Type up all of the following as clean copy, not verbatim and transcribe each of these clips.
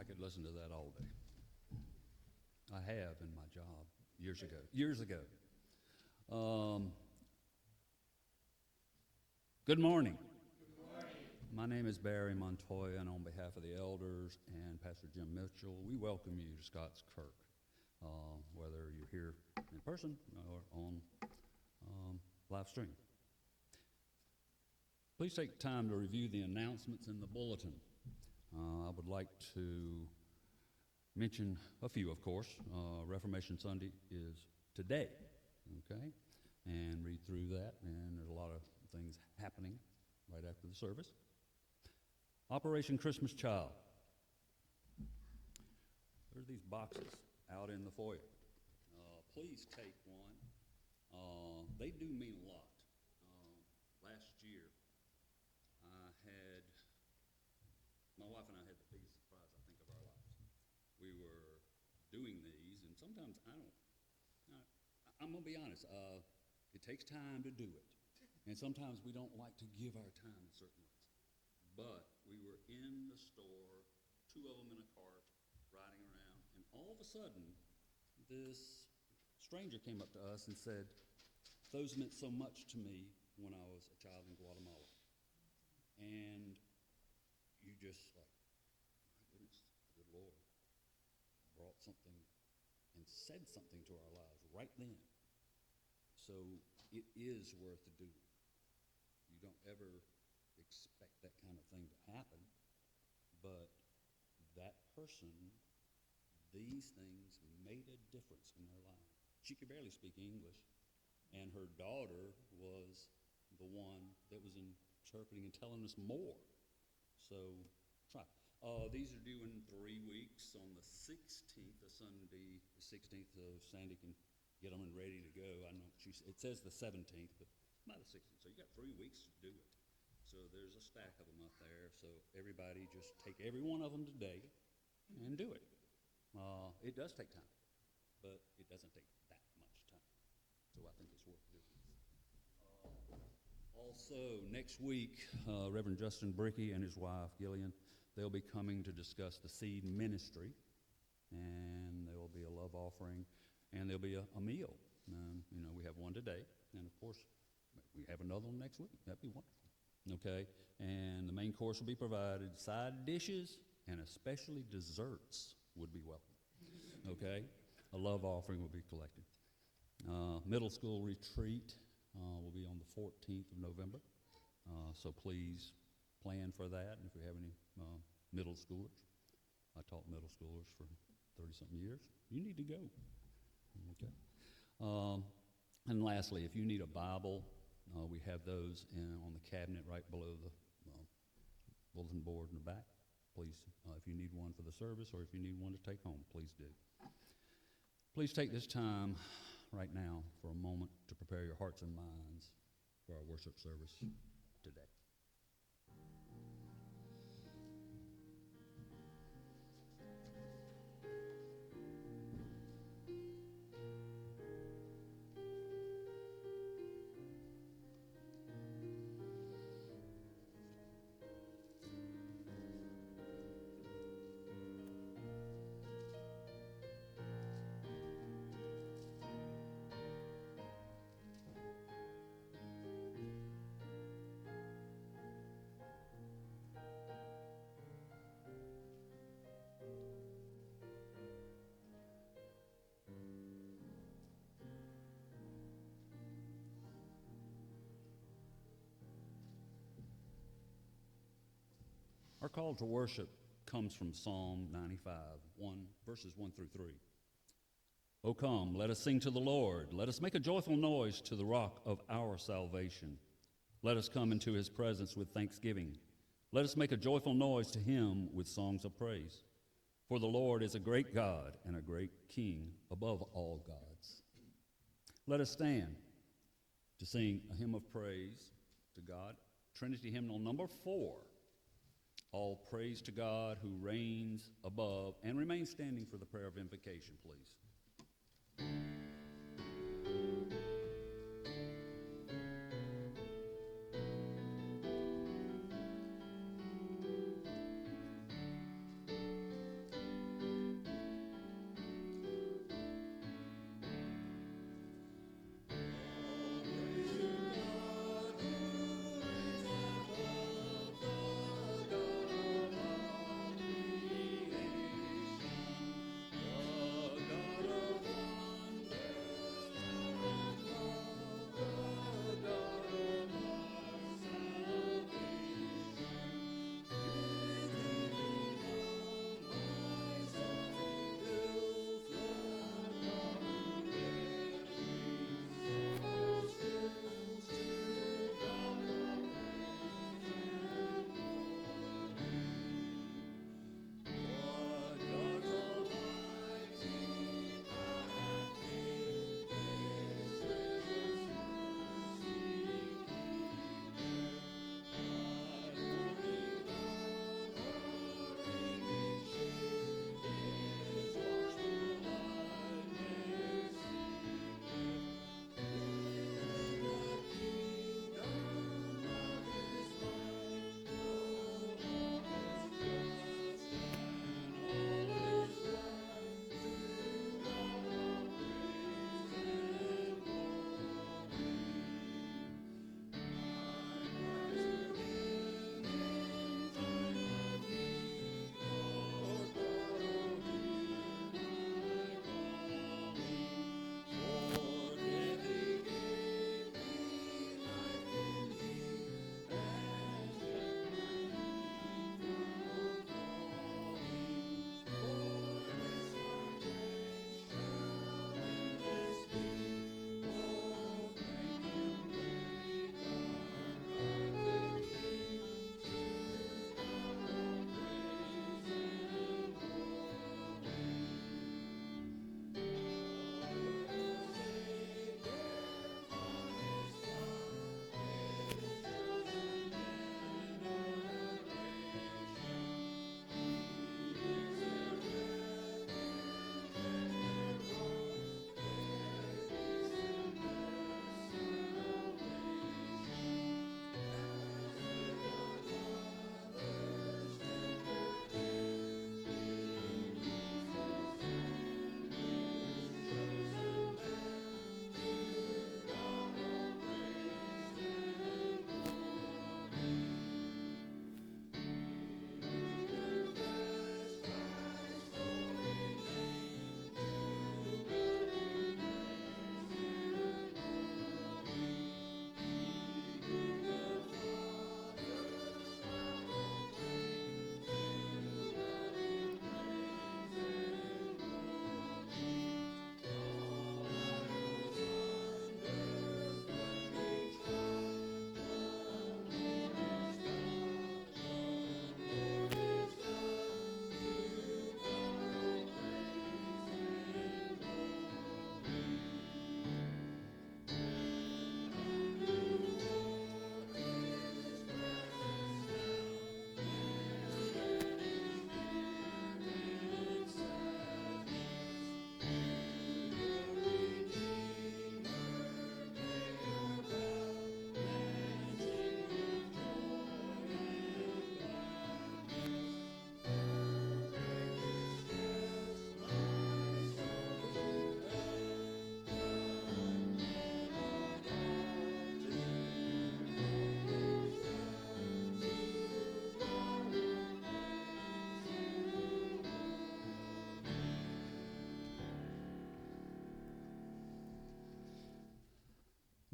could listen to that all day. I have in my job years ago. Good morning. My name is Barry Montoya, and on behalf of the elders and Pastor Jim Mitchell, we welcome you to Scots Kirk, whether you're here in person or on live stream. Please take time to review the announcements in the bulletin. I would like to mention a few, of course. Reformation Sunday is today, okay? And read through that, and there's a lot of things happening right after the service. Operation Christmas Child. There's these boxes out in the foyer. Please take one. They do mean a lot. Last year, my wife and I had the biggest surprise, I think, of our lives. We were doing these, and sometimes I'm going to be honest, it takes time to do it. And sometimes we don't like to give our time in certain ways. But we were in the store, two of them in a cart, riding around, and all of a sudden, this stranger came up to us and said, "Those meant so much to me when I was a child in Guatemala." And you just like, my goodness, the good Lord brought something and said something to our lives right then. So it is worth doing. You don't ever expect that kind of thing to happen, but that person, these things made a difference in their life. She could barely speak English, and her daughter was the one that was interpreting and telling us more. So try. These are due in 3 weeks on the 16th of Sunday, the 16th, so Sandy can get them and ready to go. I know it says the 17th, but by the 16th. So you got 3 weeks to do it. So there's a stack of them up there. So everybody just take every one of them today and do it. It does take time, but it doesn't take that much time. So I think it's worth doing. Also, next week, Reverend Justin Bricky and his wife, Gillian, they'll be coming to discuss the seed ministry, and there will be a love offering, and there'll be a meal. We have one today, and of course, we have another one next week. That'd be wonderful. Okay, and the main course will be provided. Side dishes and especially desserts would be welcome. Okay, a love offering will be collected. Middle school retreat will be on the 14th of November. So please plan for that. And if you have any middle schoolers, I taught middle schoolers for 30-something years, you need to go. Okay. And lastly, if you need a Bible, we have those on the cabinet right below the bulletin board in the back. Please, if you need one for the service or if you need one to take home, please do. Please take this time right now for a moment to prepare your hearts and minds for our worship service today. Our call to worship comes from Psalm 95, verses 1 through 3. O come, let us sing to the Lord. Let us make a joyful noise to the rock of our salvation. Let us come into his presence with thanksgiving. Let us make a joyful noise to him with songs of praise. For the Lord is a great God and a great King above all gods. Let us stand to sing a hymn of praise to God. Trinity hymnal number 4. All praise to God who reigns above, and remain standing for the prayer of invocation, please.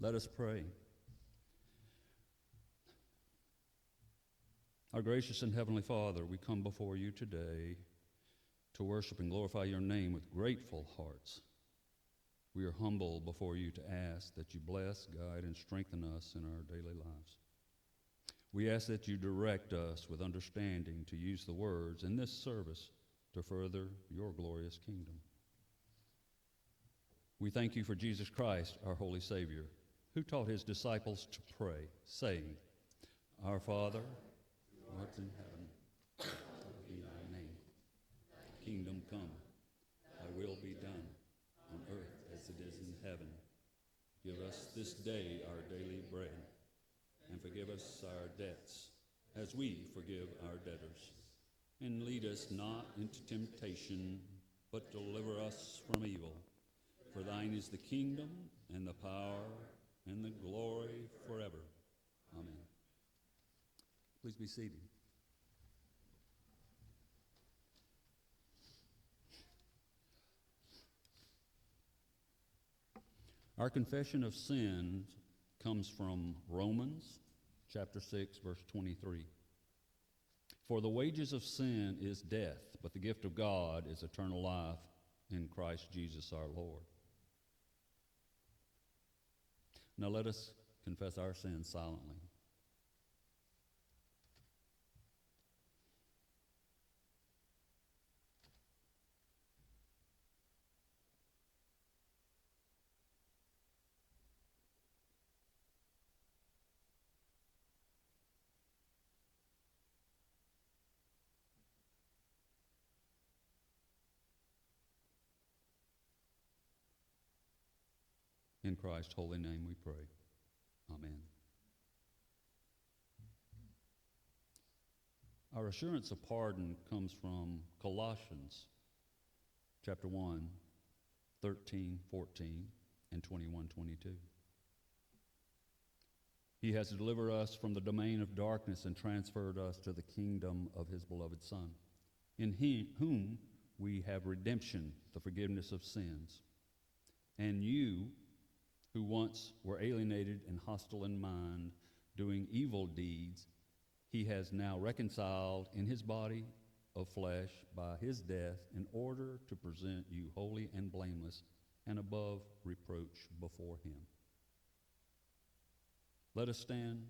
Let us pray. Our gracious and heavenly Father, we come before you today to worship and glorify your name with grateful hearts. We are humble before you to ask that you bless, guide, and strengthen us in our daily lives. We ask that you direct us with understanding to use the words in this service to further your glorious kingdom. We thank you for Jesus Christ, our holy Savior, who taught his disciples to pray, saying, Our Father, who art in heaven, hallowed be thy name. Thy kingdom come, thy will be done, on earth as it is in heaven. Give us this day our daily bread, and forgive us our debts, as we forgive our debtors. And lead us not into temptation, but deliver us from evil. For thine is the kingdom, and the power, and the glory forever. Amen. Please be seated. Our confession of sins comes from Romans chapter 6, verse 23. For the wages of sin is death, but the gift of God is eternal life in Christ Jesus our Lord. Now let us confess our sins silently. In Christ's holy name we pray. Amen. Our assurance of pardon comes from Colossians chapter 1, 13, 14, and 21, 22. He has delivered us from the domain of darkness and transferred us to the kingdom of his beloved Son, in whom we have redemption, the forgiveness of sins. And you, who once were alienated and hostile in mind, doing evil deeds, he has now reconciled in his body of flesh by his death, in order to present you holy and blameless and above reproach before him. Let us stand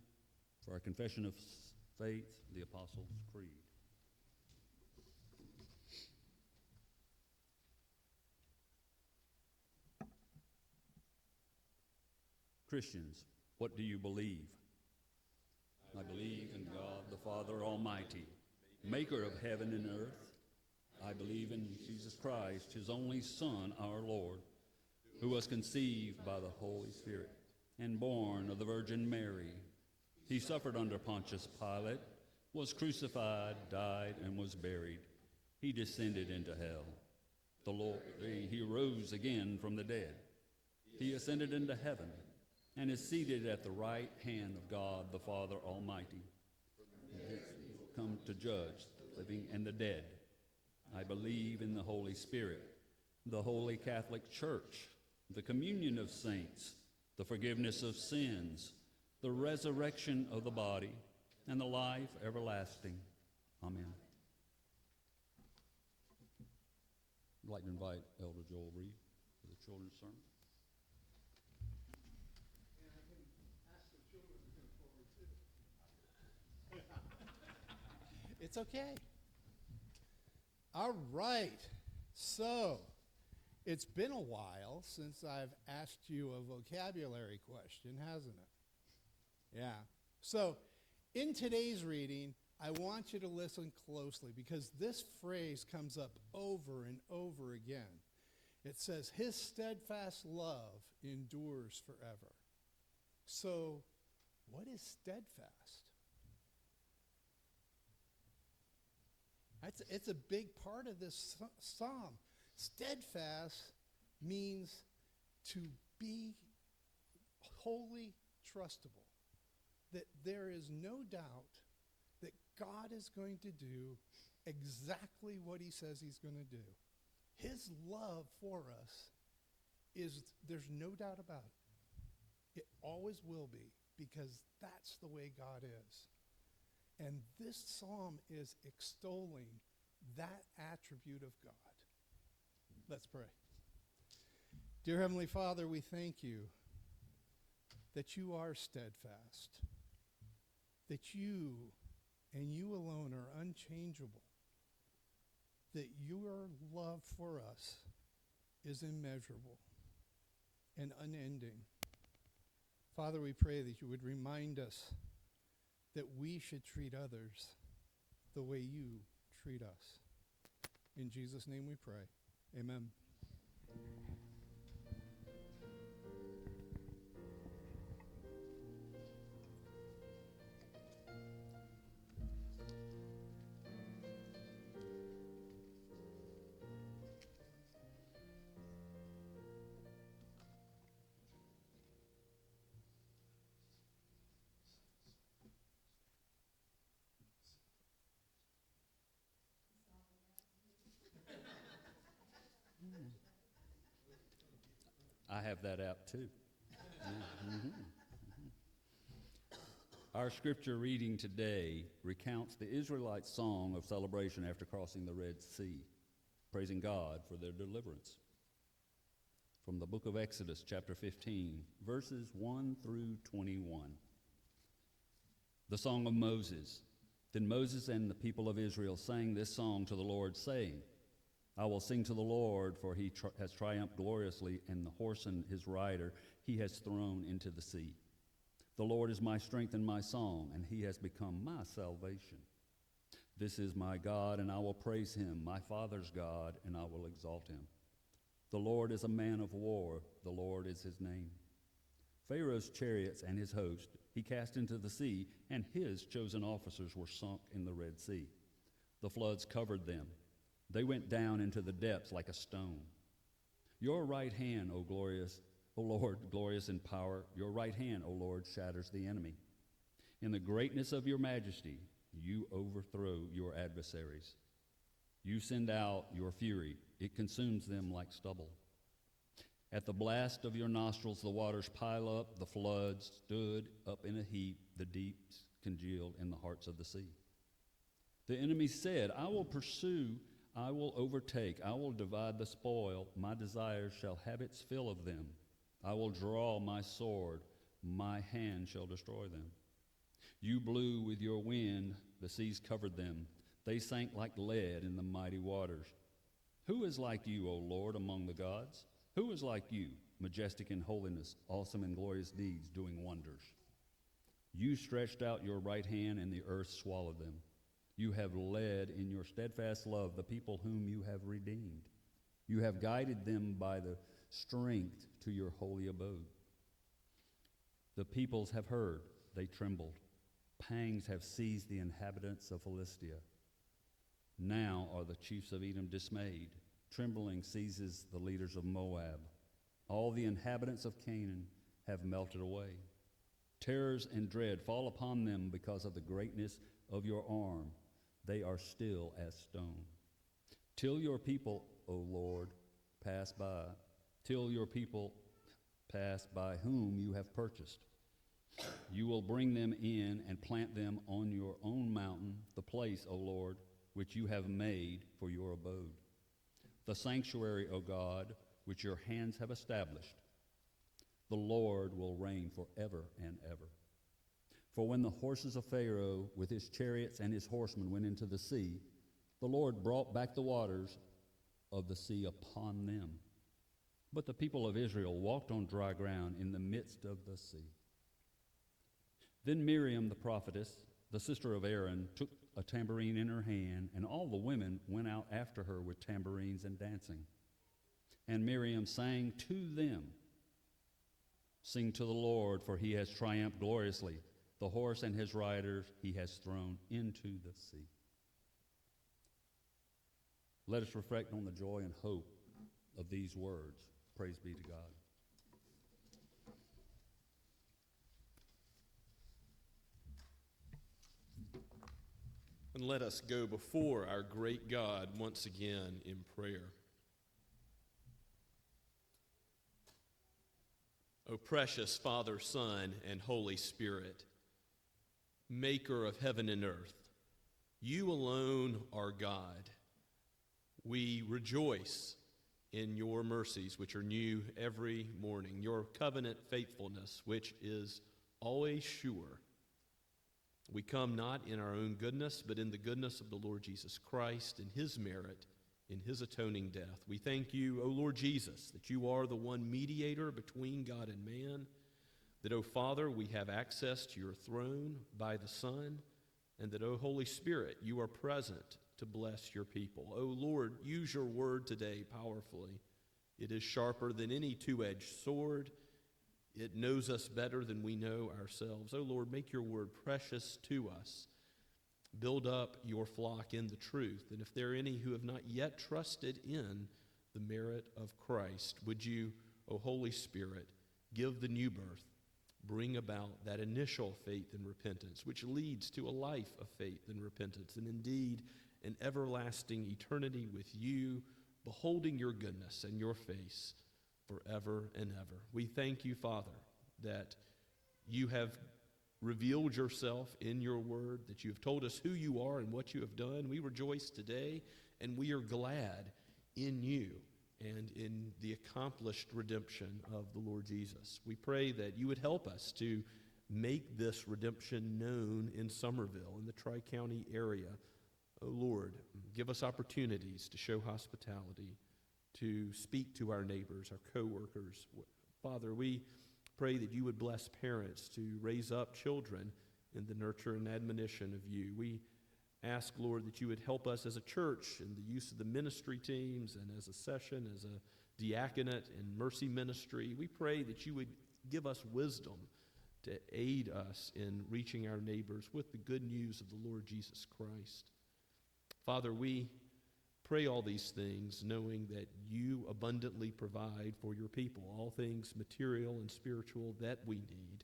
for our confession of faith, the Apostles' Creed. Christians, what do you believe? I believe in God the Father Almighty, maker of heaven and earth. I believe in Jesus Christ, his only Son, our Lord, who was conceived by the Holy Spirit and born of the Virgin Mary. He suffered under Pontius Pilate, was crucified, died, and was buried. He descended into hell. He rose again from the dead. He ascended into heaven and is seated at the right hand of God the Father Almighty. He will come to judge the living and the dead. I believe in the Holy Spirit, the Holy Catholic Church, the communion of saints, the forgiveness of sins, the resurrection of the body, and the life everlasting. Amen. I'd like to invite Elder Joel Reed for the children's sermon. It's okay. All right. So, it's been a while since I've asked you a vocabulary question, hasn't it? Yeah. So, in today's reading, I want you to listen closely because this phrase comes up over and over again. It says, his steadfast love endures forever. So, what is steadfast? It's a big part of this psalm. Steadfast means to be wholly trustable, that there is no doubt that God is going to do exactly what he says he's going to do. His love for us there's no doubt about it. It always will be, because that's the way God is. And this psalm is extolling that attribute of God. Let's pray. Dear Heavenly Father, we thank you that you are steadfast, that you and you alone are unchangeable, that your love for us is immeasurable and unending. Father, we pray that you would remind us that we should treat others the way you treat us. In Jesus' name we pray. Amen. I have that app too. Mhm. Our scripture reading today recounts the Israelites' song of celebration after crossing the Red Sea, praising God for their deliverance. From the book of Exodus, chapter 15, verses 1 through 21. The song of Moses. Then Moses and the people of Israel sang this song to the Lord, saying, I will sing to the Lord, for he has triumphed gloriously, and the horse and his rider he has thrown into the sea. The Lord is my strength and my song, and he has become my salvation. This is my God, and I will praise him, my father's God, and I will exalt him. The Lord is a man of war, the Lord is his name. Pharaoh's chariots and his host he cast into the sea, and his chosen officers were sunk in the Red Sea. The floods covered them. They went down into the depths like a stone. Your right hand, O Lord, glorious in power, your right hand, O Lord, shatters the enemy. In the greatness of your majesty, you overthrow your adversaries. You send out your fury. It consumes them like stubble. At the blast of your nostrils, the waters pile up. The floods stood up in a heap. The deeps congealed in the hearts of the sea. The enemy said, I will pursue, I will overtake, I will divide the spoil. My desires shall have its fill of them. I will draw my sword. My hand shall destroy them. You blew with your wind. The seas covered them. They sank like lead in the mighty waters. Who is like you, O Lord, among the gods? Who is like you, majestic in holiness, awesome in glorious deeds, doing wonders? You stretched out your right hand, and the earth swallowed them. You have led in your steadfast love the people whom you have redeemed. You have guided them by the strength to your holy abode. The peoples have heard, they trembled. Pangs have seized the inhabitants of Philistia. Now are the chiefs of Edom dismayed. Trembling seizes the leaders of Moab. All the inhabitants of Canaan have melted away. Terrors and dread fall upon them because of the greatness of your arm. They are still as stone. Till your people, O Lord, pass by. Till your people pass by whom you have purchased. You will bring them in and plant them on your own mountain, the place, O Lord, which you have made for your abode. The sanctuary, O God, which your hands have established. The Lord will reign forever and ever. For when the horses of Pharaoh with his chariots and his horsemen went into the sea, the Lord brought back the waters of the sea upon them. But the people of Israel walked on dry ground in the midst of the sea. Then Miriam the prophetess, the sister of Aaron, took a tambourine in her hand, and all the women went out after her with tambourines and dancing. And Miriam sang to them, Sing to the Lord, for he has triumphed gloriously. The horse and his riders he has thrown into the sea. Let us reflect on the joy and hope of these words. Praise be to God. And let us go before our great God once again in prayer. O precious Father, Son, and Holy Spirit, maker of heaven and earth, you alone are God. We rejoice in your mercies, which are new every morning, your covenant faithfulness, which is always sure. We come not in our own goodness, but in the goodness of the Lord Jesus Christ, in his merit, in his atoning death. We thank you, O Lord Jesus, that you are the one mediator between God and man, that, O Father, we have access to your throne by the Son, and that, O Holy Spirit, you are present to bless your people. O Lord, use your word today powerfully. It is sharper than any two-edged sword. It knows us better than we know ourselves. O Lord, make your word precious to us. Build up your flock in the truth. And if there are any who have not yet trusted in the merit of Christ, would you, O Holy Spirit, give the new birth, bring about that initial faith and repentance, which leads to a life of faith and repentance, and indeed an everlasting eternity with you, beholding your goodness and your face forever and ever. We thank you, Father, that you have revealed yourself in your word, that you have told us who you are and what you have done. We rejoice today, and we are glad in you and in the accomplished redemption of the Lord Jesus. We pray that you would help us to make this redemption known in Somerville, in the Tri-County area. Oh Lord, give us opportunities to show hospitality, to speak to our neighbors, our co-workers. Father, we pray that you would bless parents to raise up children in the nurture and admonition of you. We ask, Lord, that you would help us as a church in the use of the ministry teams and as a session, as a diaconate and mercy ministry. We pray that you would give us wisdom to aid us in reaching our neighbors with the good news of the Lord Jesus Christ. Father, we pray all these things knowing that you abundantly provide for your people all things material and spiritual that we need.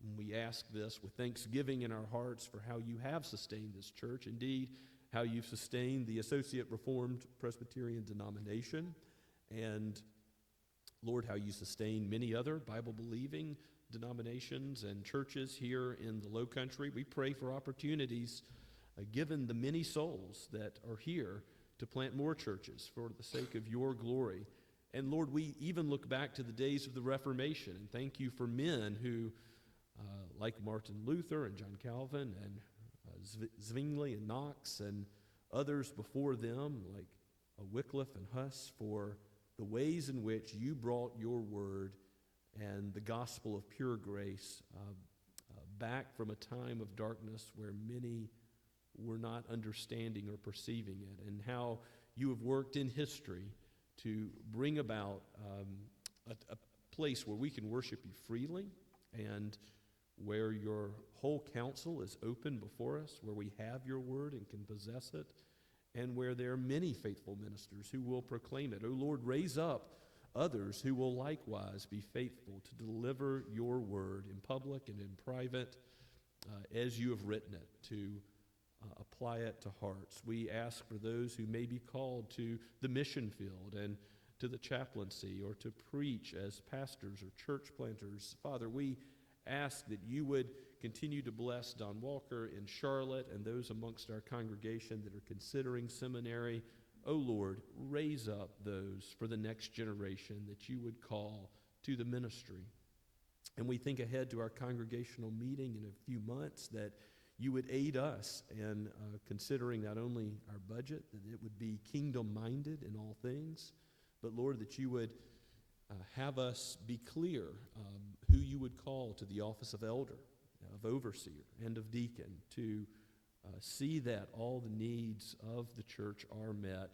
And we ask this with thanksgiving in our hearts for how you have sustained this church, indeed, how you've sustained the Associate Reformed Presbyterian denomination, and, Lord, how you sustain many other Bible-believing denominations and churches here in the Low Country. We pray for opportunities, given the many souls that are here, to plant more churches for the sake of your glory. And Lord, we even look back to the days of the Reformation and thank you for men who, like Martin Luther and John Calvin and Zwingli and Knox and others before them, like Wycliffe and Huss, for the ways in which you brought your word and the gospel of pure grace back from a time of darkness where many were not understanding or perceiving it, and how you have worked in history to bring about a place where we can worship you freely and where your whole counsel is open before us, where we have your word and can possess it, and where there are many faithful ministers who will proclaim it. O Lord, raise up others who will likewise be faithful to deliver your word in public and in private as you have written it, to apply it to hearts. We ask for those who may be called to the mission field and to the chaplaincy or to preach as pastors or church planters. Father, we ask that you would continue to bless Don Walker in Charlotte and those amongst our congregation that are considering seminary. Oh Lord, raise up those for the next generation that you would call to the ministry. And we think ahead to our congregational meeting in a few months, that you would aid us in considering not only our budget, that it would be kingdom-minded in all things, but Lord, that you would have us be clear who you would call to the office of elder, of overseer, and of deacon, to see that all the needs of the church are met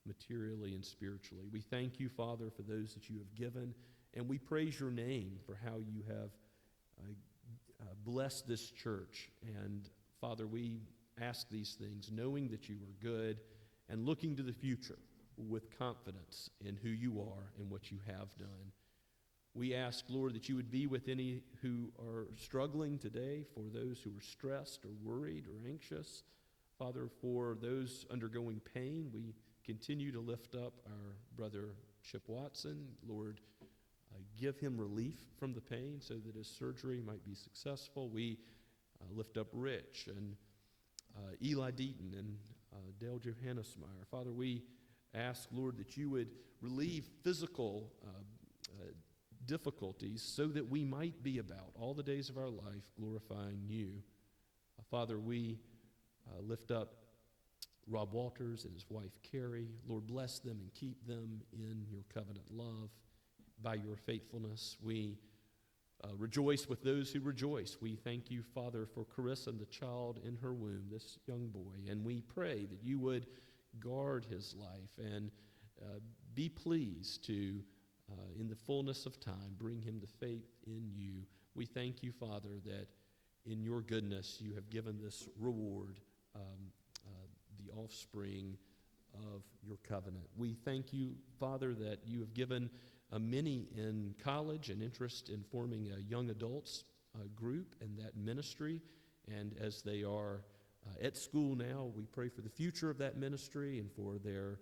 materially and spiritually. We thank you, Father, for those that you have given, and we praise your name for how you have bless this church. And Father, we ask these things knowing that you are good and looking to the future with confidence in who you are and what you have done. We ask, Lord, that you would be with any who are struggling today, for those who are stressed or worried or anxious. Father, for those undergoing pain, we continue to lift up our brother Chip Watson. Lord, give him relief from the pain so that his surgery might be successful. We lift up Rich and Eli Deaton and Dale Johannesmeyer. Father, we ask, Lord, that you would relieve physical difficulties so that we might be about all the days of our life glorifying you. Father, we lift up Rob Walters and his wife Carrie. Lord, bless them and keep them in your covenant love. By your faithfulness, we rejoice with those who rejoice. We thank you, Father, for Carissa and the child in her womb, this young boy, and we pray that you would guard his life and be pleased to, in the fullness of time, bring him to faith in you. We thank you, Father, that in your goodness you have given this reward, the offspring of your covenant. We thank you, Father, that you have given many in college an interest in forming a young adults group and that ministry. And as they are at school now, we pray for the future of that ministry and for their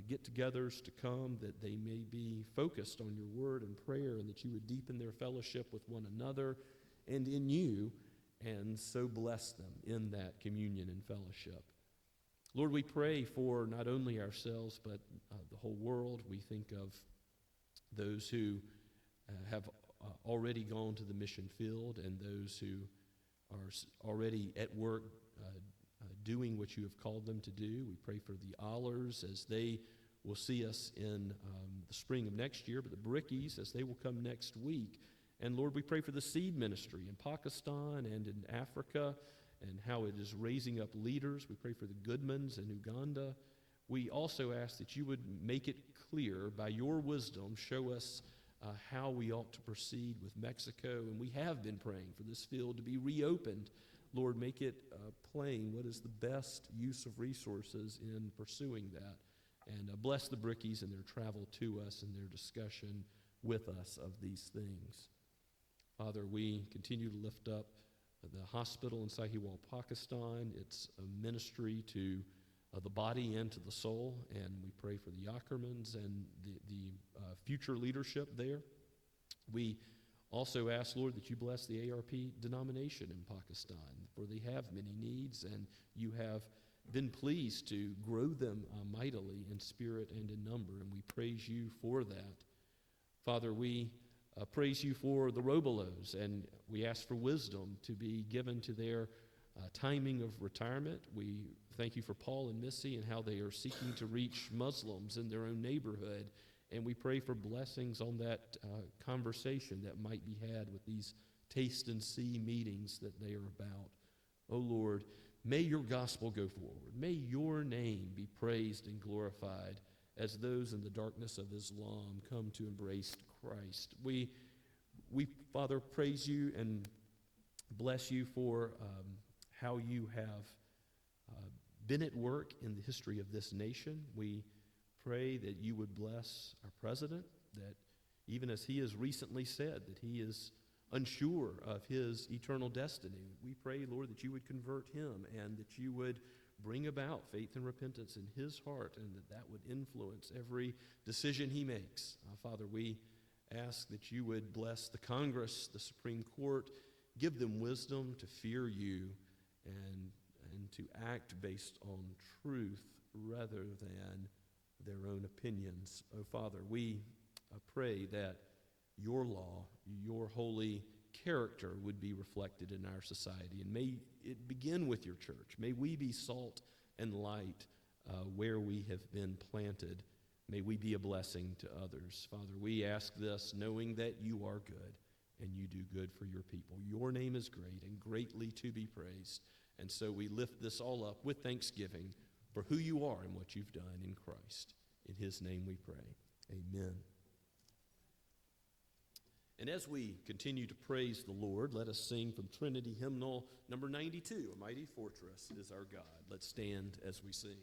get-togethers to come, that they may be focused on your word and prayer, and that you would deepen their fellowship with one another and in you, and so bless them in that communion and fellowship. Lord, we pray for not only ourselves, but the whole world. We think of those who have already gone to the mission field and those who are already at work doing what you have called them to do. We pray for the Allers as they will see us in the spring of next year, but the Brickies as they will come next week. And Lord, we pray for the seed ministry in Pakistan and in Africa and how it is raising up leaders. We pray for the Goodmans in Uganda. We also ask that you would make it clear by your wisdom, show us how we ought to proceed with Mexico. And we have been praying for this field to be reopened. Lord, make it plain what is the best use of resources in pursuing that. And bless the Brickies in their travel to us and their discussion with us of these things. Father, we continue to lift up the hospital in Sahiwal, Pakistan. It's a ministry to the body and to the soul, and we pray for the Ackermans and the future leadership there. We also ask, Lord, that you bless the ARP denomination in Pakistan, for they have many needs, and you have been pleased to grow them mightily in spirit and in number, and we praise you for that. Father, we praise you for the Robolos, and we ask for wisdom to be given to their timing of retirement. We thank you for Paul and Missy and how they are seeking to reach Muslims in their own neighborhood. And we pray for blessings on that conversation that might be had with these taste and see meetings that they are about. Oh Lord, may your gospel go forward. May your name be praised and glorified as those in the darkness of Islam come to embrace Christ. We Father, praise you and bless you for how you have been at work in the history of this nation. We pray that you would bless our president, that even as he has recently said that he is unsure of his eternal destiny, we pray, Lord, that you would convert him and that you would bring about faith and repentance in his heart, and that would influence every decision he makes. Father, we ask that you would bless the Congress, the Supreme Court, give them wisdom to fear you and to act based on truth rather than their own opinions. Oh, Father, we pray that your law, your holy character would be reflected in our society. And may it begin with your church. May we be salt and light where we have been planted. May we be a blessing to others. Father, we ask this knowing that you are good and you do good for your people. Your name is great and greatly to be praised. And so we lift this all up with thanksgiving for who you are and what you've done in Christ. In his name we pray. Amen. And as we continue to praise the Lord, let us sing from Trinity Hymnal number 92, A Mighty Fortress is Our God. Let's stand as we sing.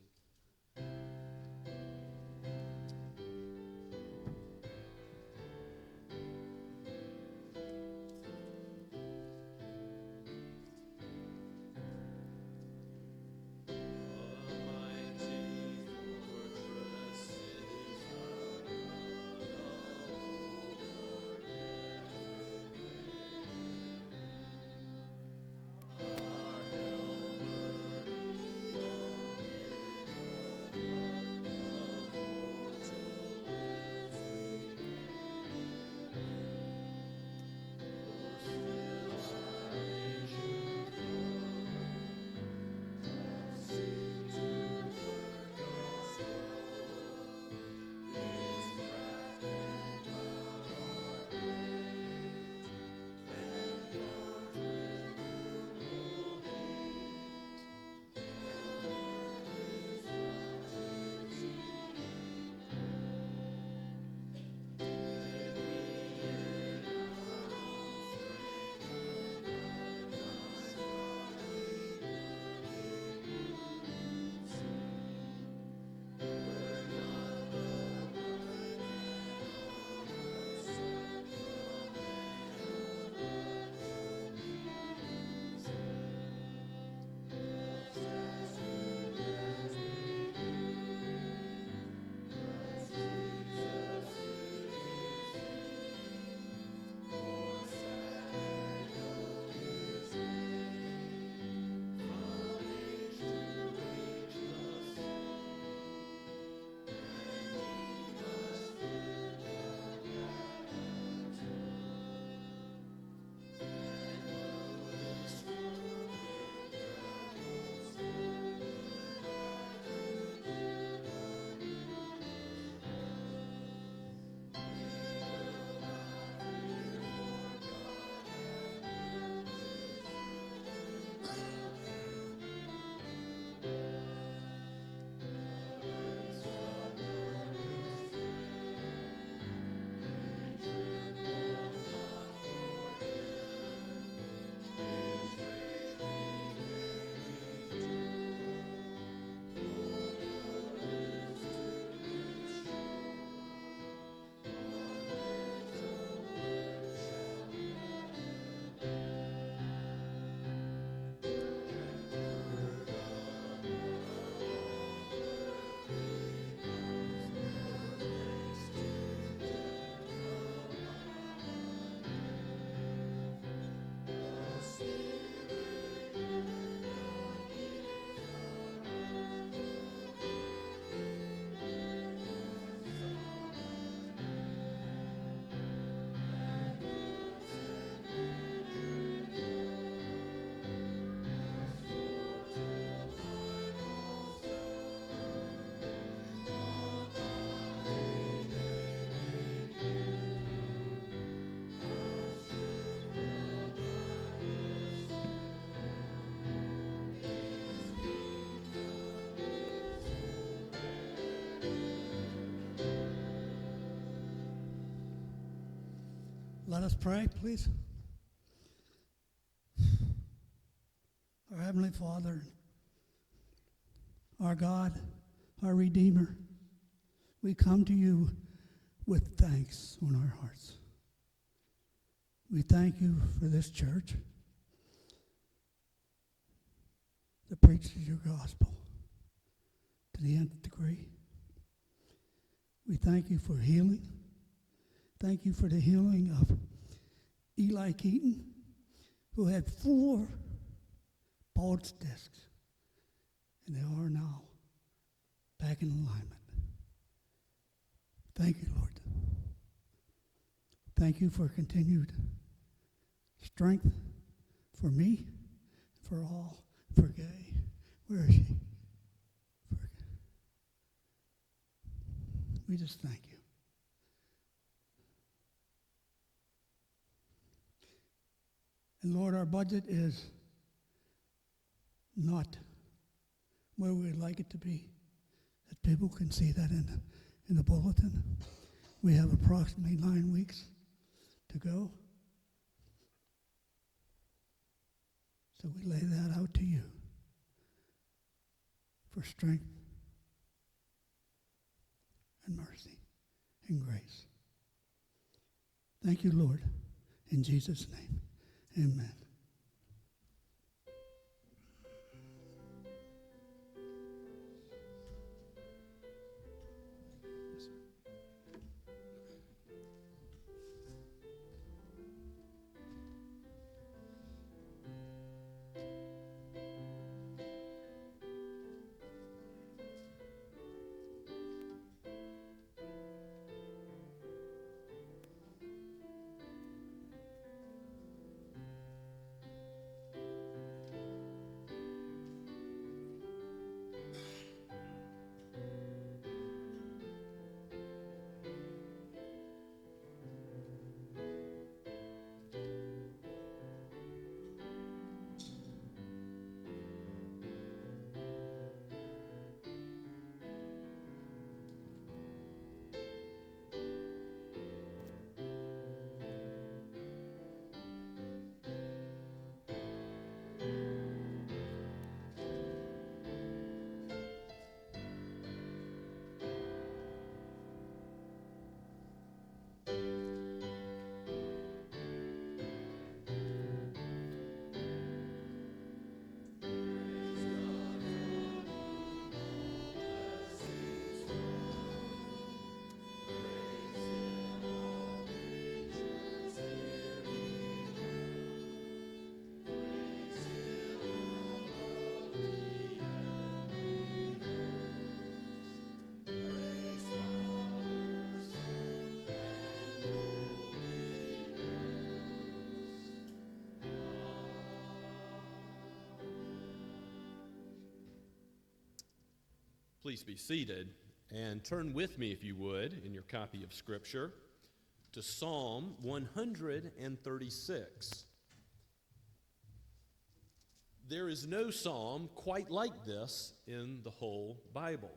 Let us pray, please. Our Heavenly Father, our God, our Redeemer, we come to you with thanks on our hearts. We thank you for this church that preaches your gospel to the nth degree. We thank you for healing. Thank you for the healing of Eli Keaton, who had 4 bulge discs, and they are now back in alignment. Thank you, Lord. Thank you for continued strength for me, for all, for Gay. Where is she? We just thank you. And Lord, our budget is not where we'd like it to be. That people can see that in the bulletin. We have approximately 9 weeks to go. So we lay that out to you for strength and mercy and grace. Thank you, Lord. In Jesus' name, amen. Please be seated and turn with me, if you would, in your copy of Scripture to Psalm 136. There is no psalm quite like this in the whole Bible.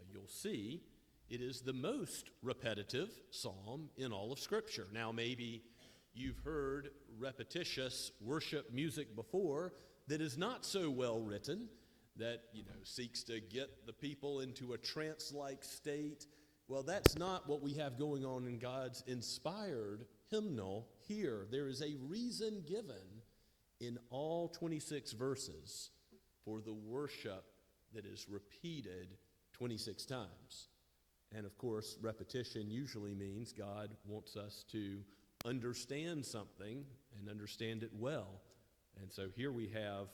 You'll see it is the most repetitive psalm in all of Scripture. Now, maybe you've heard repetitious worship music before that is not so well written, that, seeks to get the people into a trance-like state. Well, that's not what we have going on in God's inspired hymnal here. There is a reason given in all 26 verses for the worship that is repeated 26 times. And of course, repetition usually means God wants us to understand something and understand it well. And so here we have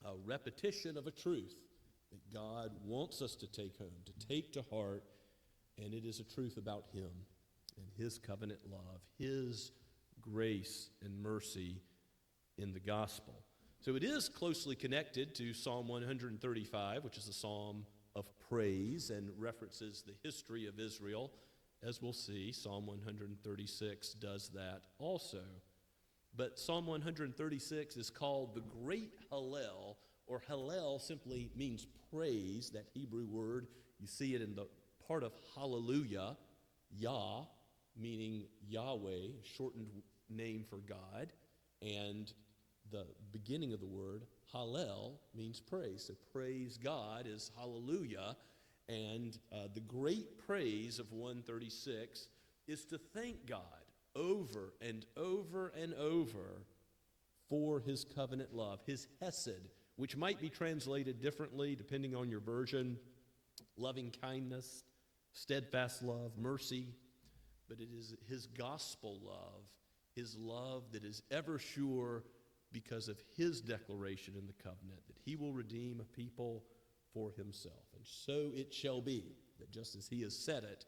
a repetition of a truth that God wants us to take home, to take to heart, and it is a truth about Him and His covenant love, His grace and mercy in the gospel. So it is closely connected to Psalm 135, which is a psalm of praise and references the history of Israel. As we'll see, Psalm 136 does that also. But Psalm 136 is called the Great Hallel, or Hallel simply means praise, that Hebrew word. You see it in the part of hallelujah, Yah, meaning Yahweh, shortened name for God, and the beginning of the word, Hallel, means praise. So praise God is hallelujah, and the great praise of 136 is to thank God over and over and over for his covenant love, his hesed, which might be translated differently depending on your version, loving kindness, steadfast love, mercy, but it is his gospel love, his love that is ever sure because of his declaration in the covenant that he will redeem a people for himself. And so it shall be that just as he has said it,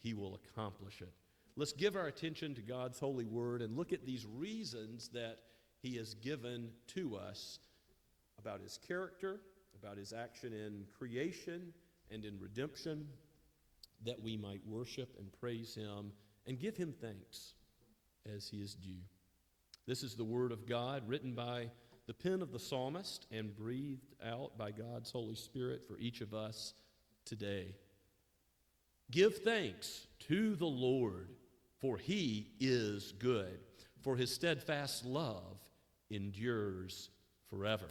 he will accomplish it. Let's give our attention to God's holy word and look at these reasons that he has given to us about his character, about his action in creation and in redemption, that we might worship and praise him and give him thanks as he is due. This is the word of God written by the pen of the psalmist and breathed out by God's Holy Spirit for each of us today. Give thanks to the Lord, for he is good, for his steadfast love endures forever.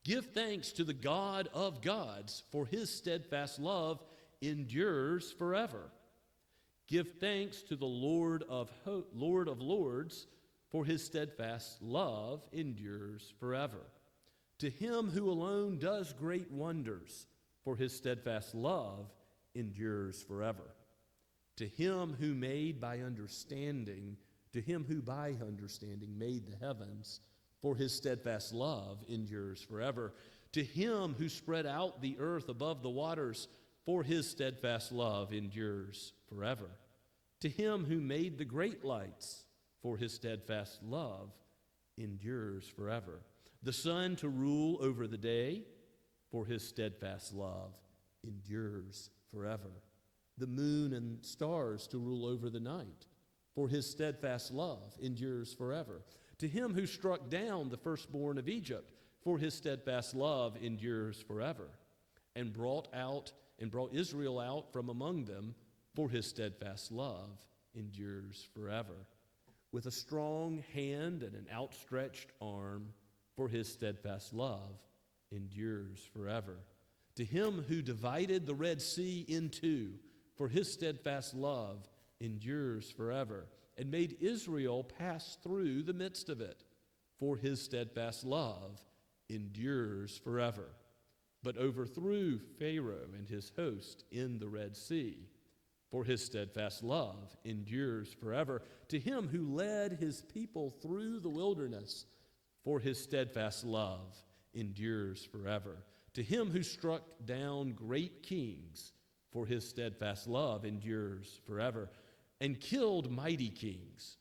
Give thanks to the God of gods, for his steadfast love endures forever. Give thanks to the Lord of lords, for his steadfast love endures forever. To him who alone does great wonders, for his steadfast love endures forever. To him who made by understanding, to him who by understanding made the heavens, for his steadfast love endures forever. To him who spread out the earth above the waters, for his steadfast love endures forever. To him who made the great lights, for his steadfast love endures forever. The sun to rule over the day, for his steadfast love endures forever. The moon and stars to rule over the night, for his steadfast love endures forever. To him who struck down the firstborn of Egypt, for his steadfast love endures forever, and brought Israel out from among them, for his steadfast love endures forever. With a strong hand and an outstretched arm, for his steadfast love endures forever. To him who divided the Red Sea in two, for his steadfast love endures forever, and made Israel pass through the midst of it, for his steadfast love endures forever, but overthrew Pharaoh and his host in the Red Sea, for his steadfast love endures forever. To him who led his people through the wilderness, for his steadfast love endures forever. To him who struck down great kings, for his steadfast love endures forever, and killed mighty kings,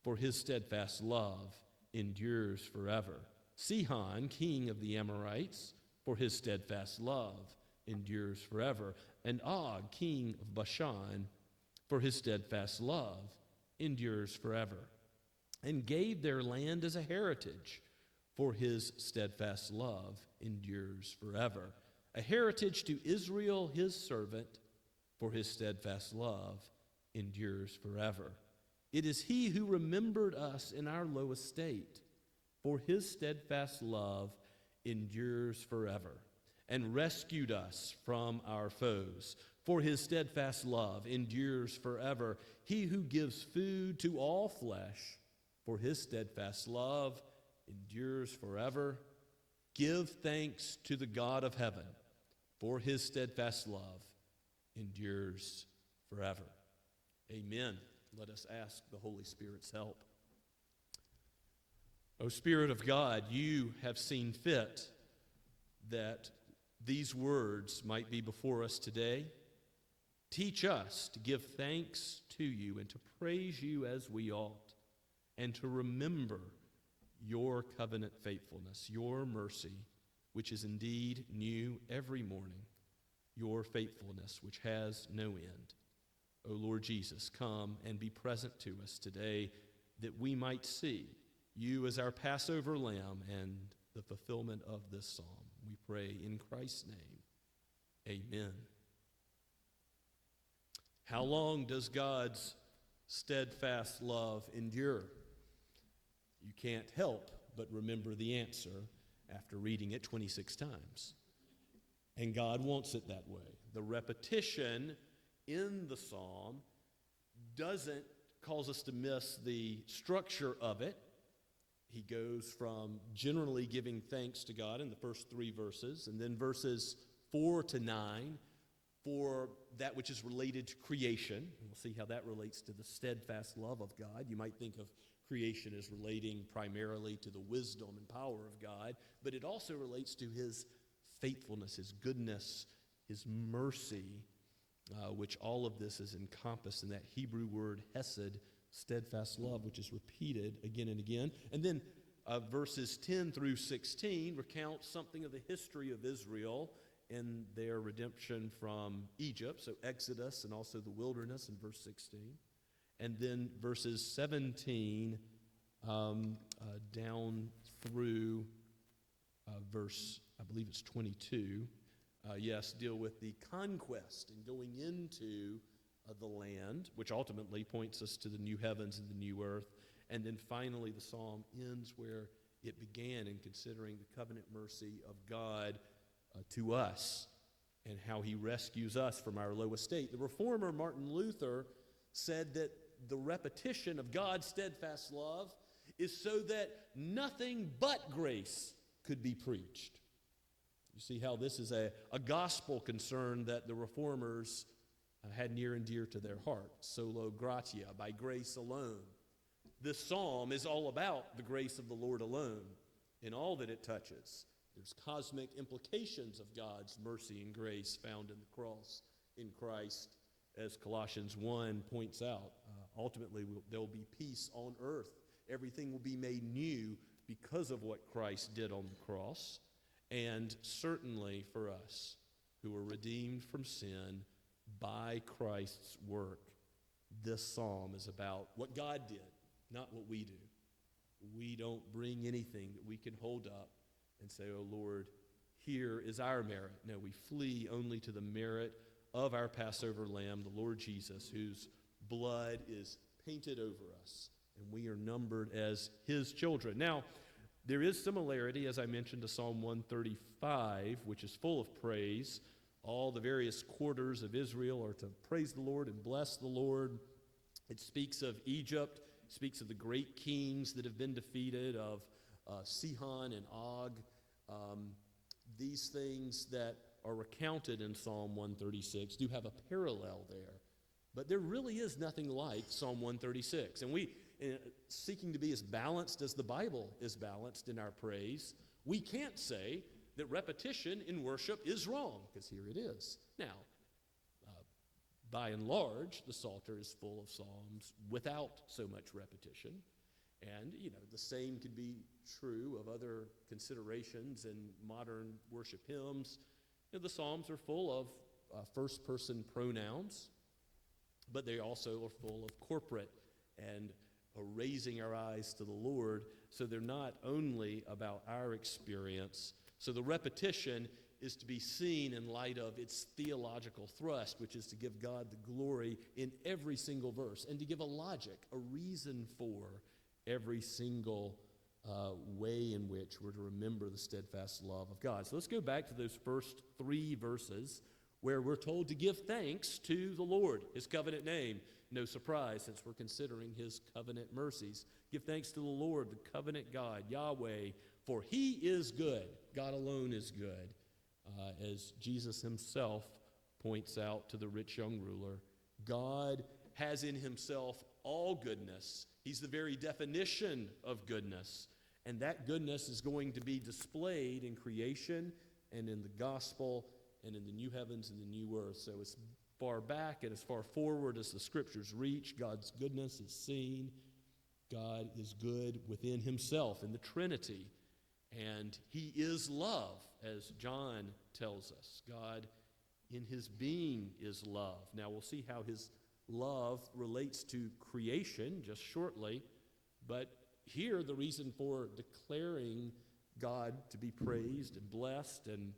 for his steadfast love endures forever. Sihon, king of the Amorites, for his steadfast love endures forever. And Og, king of Bashan, for his steadfast love endures forever. And gave their land as a heritage, for his steadfast love endures forever. A heritage to Israel, his servant, for his steadfast love endures forever. It is he who remembered us in our low estate, for his steadfast love endures forever, and rescued us from our foes, for his steadfast love endures forever. He who gives food to all flesh, for his steadfast love endures forever. Give thanks to the God of heaven, for his steadfast love endures forever. Amen. Let us ask the Holy Spirit's help. O Spirit of God, you have seen fit that these words might be before us today. Teach us to give thanks to you and to praise you as we ought, and to remember your covenant faithfulness, your mercy, which is indeed new every morning, your faithfulness, which has no end. O Lord Jesus, come and be present to us today, that we might see you as our Passover lamb and the fulfillment of this psalm. We pray in Christ's name. Amen. How long does God's steadfast love endure? You can't help but remember the answer after reading it 26 times. And God wants it that way. The repetition in the psalm doesn't cause us to miss the structure of it. He goes from generally giving thanks to God in the first 3 verses, and then verses 4 to 9 for that which is related to creation. And we'll see how that relates to the steadfast love of God. You might think of creation as relating primarily to the wisdom and power of God, but it also relates to his faithfulness, his goodness, his mercy, which all of this is encompassed in that Hebrew word hesed, steadfast love, which is repeated again and again. And then verses 10 through 16 recount something of the history of Israel and their redemption from Egypt, so Exodus and also the wilderness in verse 16. And then verses 17 down through verse, I believe it's 22, deal with the conquest and going into the land, which ultimately points us to the new heavens and the new earth. And then finally the psalm ends where it began in considering the covenant mercy of God to us and how he rescues us from our low estate. The reformer Martin Luther said that the repetition of God's steadfast love is so that nothing but grace could be preached. You see how this is a gospel concern that the reformers had near and dear to their heart. Solo gratia, by grace alone. This psalm is all about the grace of the Lord alone in all that it touches. There's cosmic implications of God's mercy and grace found in the cross in Christ, as Colossians 1 points out. Ultimately, there will be peace on earth. Everything will be made new because of what Christ did on the cross. And certainly for us who are redeemed from sin by Christ's work, this psalm is about what God did, not what we do. We don't bring anything that we can hold up and say, oh Lord, here is our merit. No, we flee only to the merit of our Passover lamb, the Lord Jesus, whose blood is painted over us, and we are numbered as his children. Now, there is similarity, as I mentioned, to Psalm 135, which is full of praise. All the various quarters of Israel are to praise the Lord and bless the Lord. It speaks of Egypt, speaks of the great kings that have been defeated, of Sihon and Og. These things that are recounted in Psalm 136 do have a parallel there. But there really is nothing like Psalm 136. And we, seeking to be as balanced as the Bible is balanced in our praise, we can't say that repetition in worship is wrong, because here it is. Now, by and large, the Psalter is full of psalms without so much repetition. And, the same could be true of other considerations in modern worship hymns. The Psalms are full of first-person pronouns, but they also are full of corporate and raising our eyes to the Lord. So they're not only about our experience. So the repetition is to be seen in light of its theological thrust, which is to give God the glory in every single verse and to give a logic, a reason for every single way in which we're to remember the steadfast love of God. So let's go back to those first 3 verses where we're told to give thanks to the Lord, his covenant name. No surprise, since we're considering his covenant mercies. Give thanks to the Lord, the covenant God, Yahweh, for he is good. God alone is good. As Jesus himself points out to the rich young ruler, God has in himself all goodness. He's the very definition of goodness. And that goodness is going to be displayed in creation and in the gospel and in the new heavens and the new earth. So as far back and as far forward as the scriptures reach, God's goodness is seen. God is good within himself in the Trinity. And he is love, as John tells us. God in his being is love. Now we'll see how his love relates to creation just shortly. But here the reason for declaring God to be praised and blessed and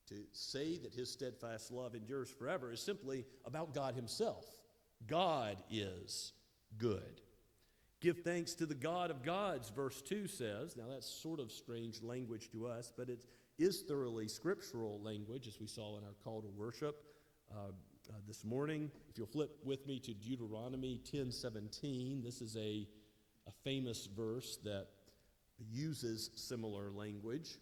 to say that his steadfast love endures forever is simply about God himself. God is good. Give thanks to the God of gods, verse 2 says. Now that's sort of strange language to us, but it is thoroughly scriptural language, as we saw in our call to worship this morning. If you'll flip with me to Deuteronomy 10:17, this is a famous verse that uses similar language.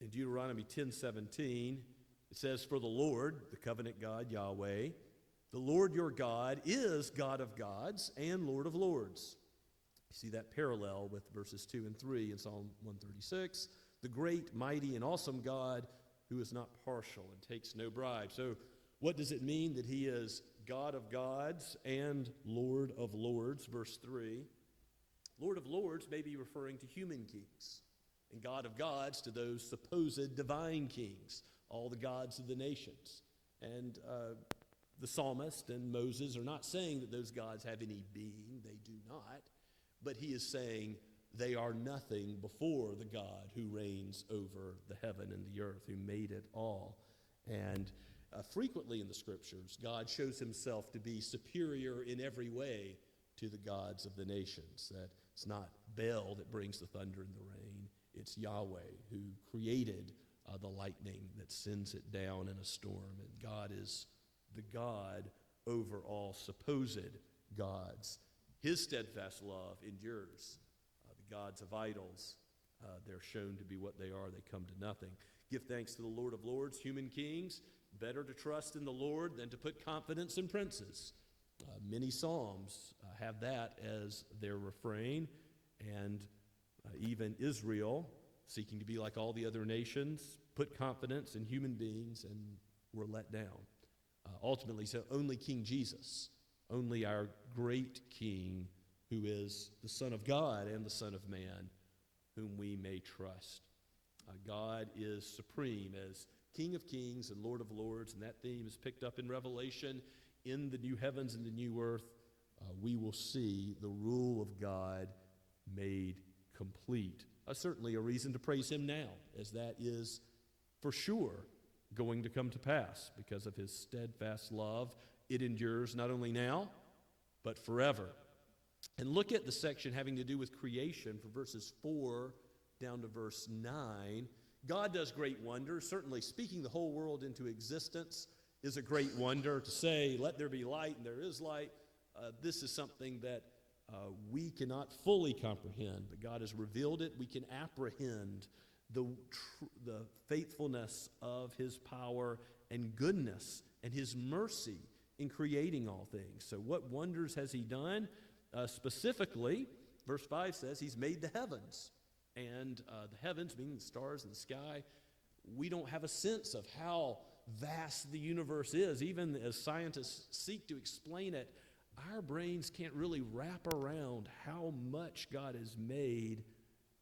In Deuteronomy 10:17, it says, "For the Lord, the covenant God, Yahweh, the Lord your God is God of gods and Lord of lords." You see that parallel with verses 2 and 3 in Psalm 136. The great, mighty, and awesome God who is not partial and takes no bribe. So what does it mean that he is God of gods and Lord of lords? Verse 3. Lord of lords may be referring to human kings, and God of gods to those supposed divine kings, all the gods of the nations. And the psalmist and Moses are not saying that those gods have any being. They do not. But he is saying they are nothing before the God who reigns over the heaven and the earth, who made it all. And frequently in the scriptures, God shows himself to be superior in every way to the gods of the nations. That it's not Baal that brings the thunder and the rain. It's Yahweh who created the lightning that sends it down in a storm. And God is the God over all supposed gods. His steadfast love endures. The gods of idols, they're shown to be what they are. They come to nothing. Give thanks to the Lord of lords, human kings. Better to trust in the Lord than to put confidence in princes. Many psalms have that as their refrain. And even Israel, seeking to be like all the other nations, put confidence in human beings and were let down. Ultimately, so only King Jesus, only our great King, who is the Son of God and the Son of Man, whom we may trust. God is supreme as King of kings and Lord of lords, and that theme is picked up in Revelation. In the new heavens and the new earth, we will see the rule of God made complete. Certainly a reason to praise him now, as that is for sure going to come to pass because of his steadfast love. It endures not only now, but forever. And look at the section having to do with creation from verses 4 down to verse 9. God does great wonders. Certainly speaking the whole world into existence is a great wonder. To say, let there be light, and there is light, this is something that we cannot fully comprehend, but God has revealed it. We can apprehend the faithfulness of his power and goodness and his mercy in creating all things. So what wonders has he done? Specifically, verse 5 says he's made the heavens. And the heavens, meaning the stars in the sky, we don't have a sense of how vast the universe is. Even as scientists seek to explain it, our brains can't really wrap around how much God has made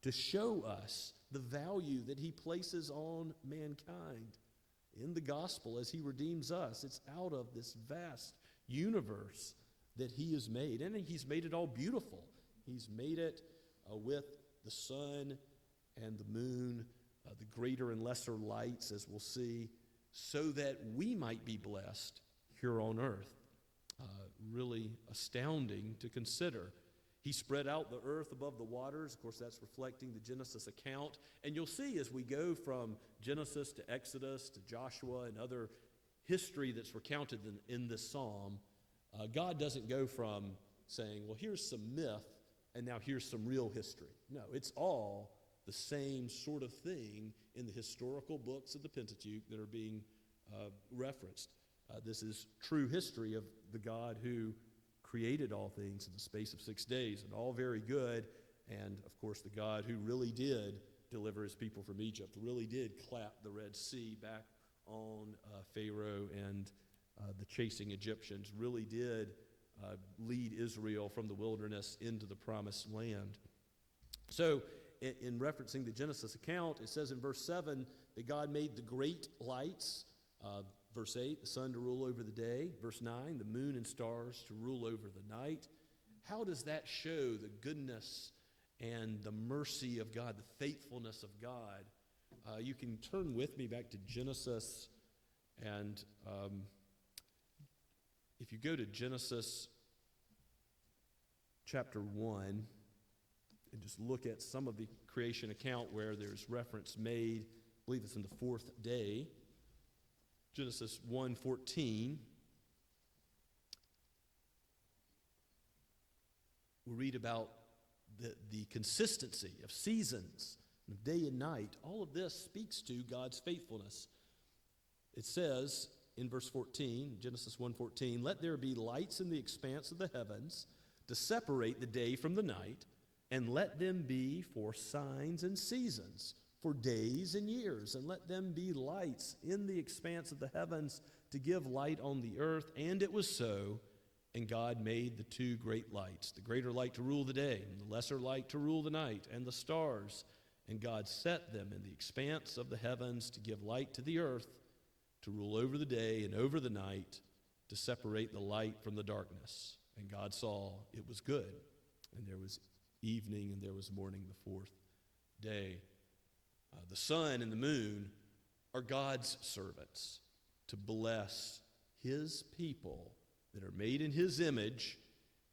to show us the value that he places on mankind in the gospel as he redeems us. It's out of this vast universe that he has made. And he's made it all beautiful. He's made it with the sun and the moon, the greater and lesser lights, as we'll see, so that we might be blessed here on earth. Really astounding to consider. He spread out the earth above the waters. Of course, that's reflecting the Genesis account. And you'll see as we go from Genesis to Exodus to Joshua and other history that's recounted in this psalm, God doesn't go from saying, well, here's some myth, and now here's some real history. No, it's all the same sort of thing in the historical books of the Pentateuch that are being referenced. This is true history of the God who created all things in the space of 6 days, and all very good. And, of course, the God who really did deliver his people from Egypt, really did clap the Red Sea back on Pharaoh and the chasing Egyptians, really did lead Israel from the wilderness into the promised land. So, in referencing the Genesis account, it says in verse 7 that God made the great lights. Verse 8, the sun to rule over the day. Verse 9, the moon and stars to rule over the night. How does that show the goodness and the mercy of God, the faithfulness of God? You can turn with me back to Genesis, and if you go to Genesis chapter 1 and just look at some of the creation account where there's reference made, I believe it's in the fourth day, Genesis 1:14. We read about the consistency of seasons, of day and night. All of this speaks to God's faithfulness. It says in verse 14, Genesis 1:14, "Let there be lights in the expanse of the heavens to separate the day from the night, and let them be for signs and seasons, for days and years, and let them be lights in the expanse of the heavens to give light on the earth. And it was so. And God made the two great lights, the greater light to rule the day, and the lesser light to rule the night, and the stars. And God set them in the expanse of the heavens to give light to the earth, to rule over the day and over the night, to separate the light from the darkness. And God saw it was good. And there was evening and there was morning the fourth day." The sun and the moon are God's servants to bless his people that are made in his image,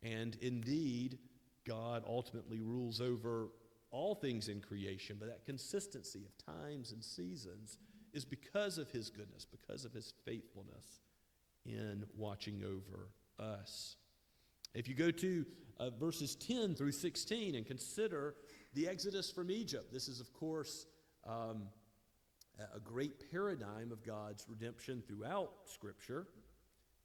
and indeed, God ultimately rules over all things in creation, but that consistency of times and seasons is because of his goodness, because of his faithfulness in watching over us. If you go to verses 10 through 16 and consider the Exodus from Egypt, this is, of course, a great paradigm of God's redemption throughout Scripture.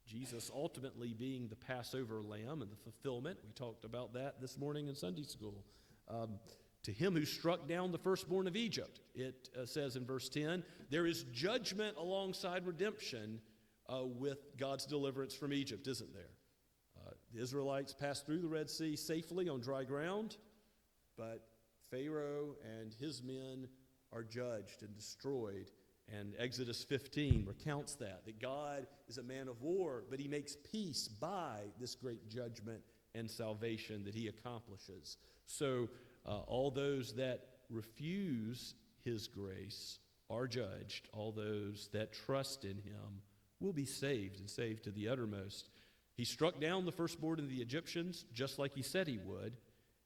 Jesus ultimately being the Passover lamb and the fulfillment. We talked about that this morning in Sunday school. To him who struck down the firstborn of Egypt, it says in verse 10, there is judgment alongside redemption with God's deliverance from Egypt, isn't there? The Israelites passed through the Red Sea safely on dry ground, but Pharaoh and his men are judged and destroyed. And Exodus 15 recounts that God is a man of war, but he makes peace by this great judgment and salvation that he accomplishes. So all those that refuse his grace are judged. All those that trust in him will be saved, and saved to the uttermost. He struck down the firstborn of the Egyptians, just like he said he would,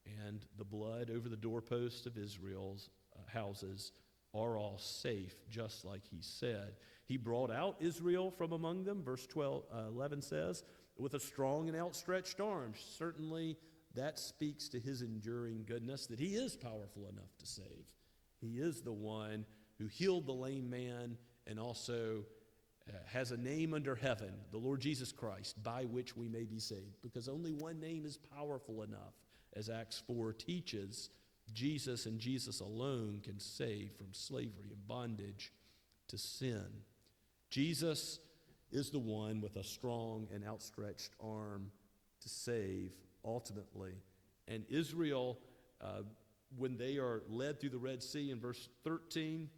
and the blood over the doorposts of Israel's houses are all safe, just like he said. He brought out Israel from among them, verse 11 says, with a strong and outstretched arm. Certainly that speaks to his enduring goodness, that he is powerful enough to save. He is the one who healed the lame man and also has a name under heaven, the Lord Jesus Christ, by which we may be saved. Because only one name is powerful enough, as Acts 4 teaches. Jesus and Jesus alone can save from slavery and bondage to sin. Jesus is the one with a strong and outstretched arm to save ultimately. And Israel, when they are led through the Red Sea in verse 13,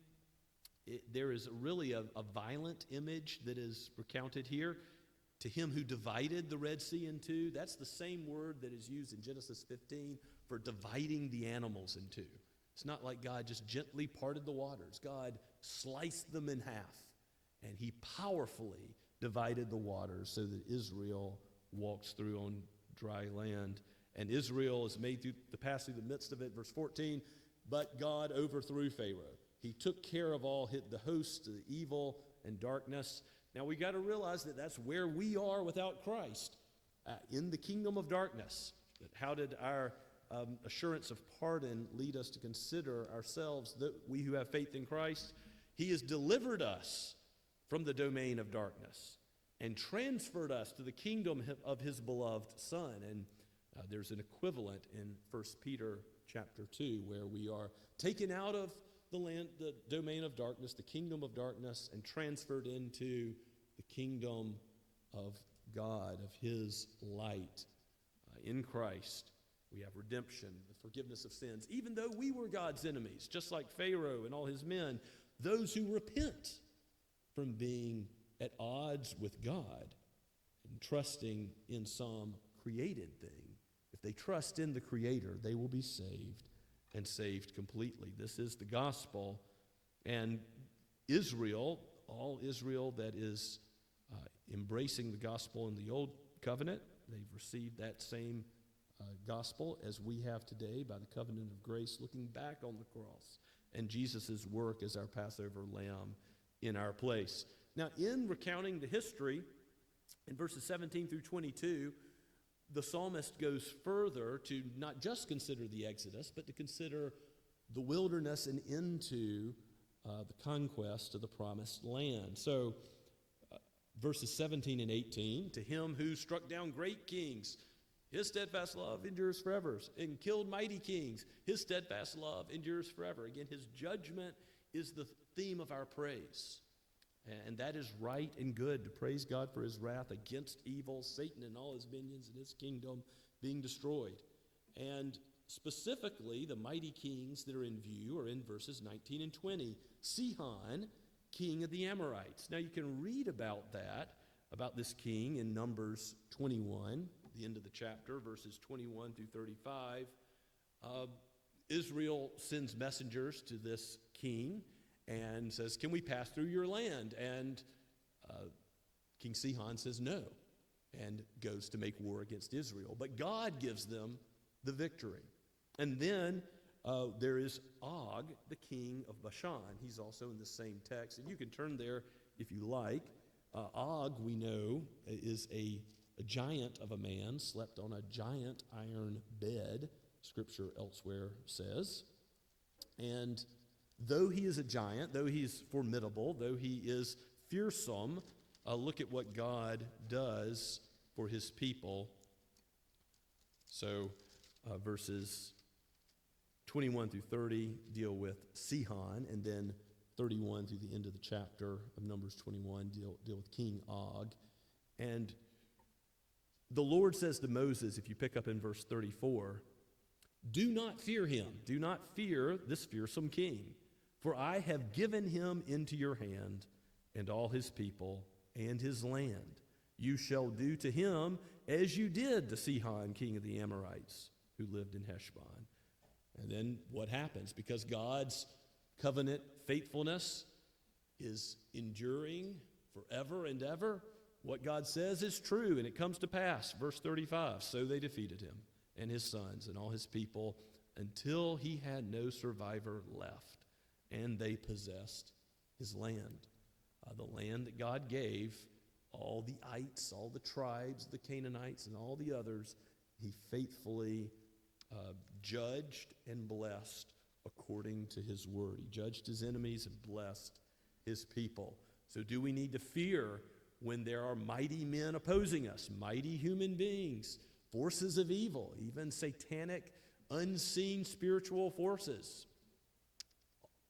there is really a violent image that is recounted here. To him who divided the Red Sea in two, that's the same word that is used in Genesis 15 for dividing the animals in two. It's not like God just gently parted the waters. God sliced them in half, and he powerfully divided the waters so that Israel walks through on dry land. And Israel is made through the pass through the midst of it, verse 14, but God overthrew Pharaoh. He took care of all the hosts of the evil and darkness. Now we got to realize that that's where we are without Christ, in the kingdom of darkness. How did our assurance of pardon lead us to consider ourselves, that we who have faith in Christ? He has delivered us from the domain of darkness and transferred us to the kingdom of his beloved Son. And there's an equivalent in 1 Peter chapter 2, where we are taken out of the domain of darkness, the kingdom of darkness, and transferred into the kingdom of God, of his light. In Christ, we have redemption, the forgiveness of sins. Even though we were God's enemies, just like Pharaoh and all his men, those who repent from being at odds with God and trusting in some created thing, if they trust in the Creator, they will be saved, and saved completely. This is the gospel And Israel, all Israel that is embracing the gospel in the Old Covenant, they've received that same gospel as we have today by the covenant of grace, looking back on the cross and Jesus' work as our Passover lamb in our place. Now, in recounting the history, in verses 17 through 22, the psalmist goes further to not just consider the Exodus, but to consider the wilderness and into the conquest of the promised land. So, verses 17 and 18, to him who struck down great kings, his steadfast love endures forever, and killed mighty kings, his steadfast love endures forever. Again, his judgment is the theme of our praise. And that is right and good, to praise God for his wrath against evil, Satan and all his minions and his kingdom being destroyed. And specifically, the mighty kings that are in view are in verses 19 and 20. Sihon, king of the Amorites. Now you can read about that, about this king in Numbers 21, the end of the chapter, verses 21 through 35. Israel sends messengers to this king and says, can we pass through your land? And King Sihon says no, and goes to make war against Israel. But God gives them the victory. And then there is Og, the king of Bashan. He's also in the same text, and you can turn there if you like. Og, we know, is a giant of a man, slept on a giant iron bed, Scripture elsewhere says. And though he is a giant, though he's formidable, though he is fearsome, look at what God does for his people. So verses 21 through 30 deal with Sihon, and then 31 through the end of the chapter of Numbers 21 deal with King Og. And the Lord says to Moses, if you pick up in verse 34, do not fear him, do not fear this fearsome king, for I have given him into your hand and all his people and his land. You shall do to him as you did to Sihon, king of the Amorites, who lived in Heshbon. And then what happens? Because God's covenant faithfulness is enduring forever and ever, what God says is true, and it comes to pass. Verse 35, so they defeated him and his sons and all his people until he had no survivor left, and they possessed his land. The land that God gave, all the ites, all the tribes, the Canaanites, and all the others, he faithfully judged and blessed according to his word. He judged his enemies and blessed his people. So do we need to fear when there are mighty men opposing us, mighty human beings, forces of evil, even satanic, unseen spiritual forces?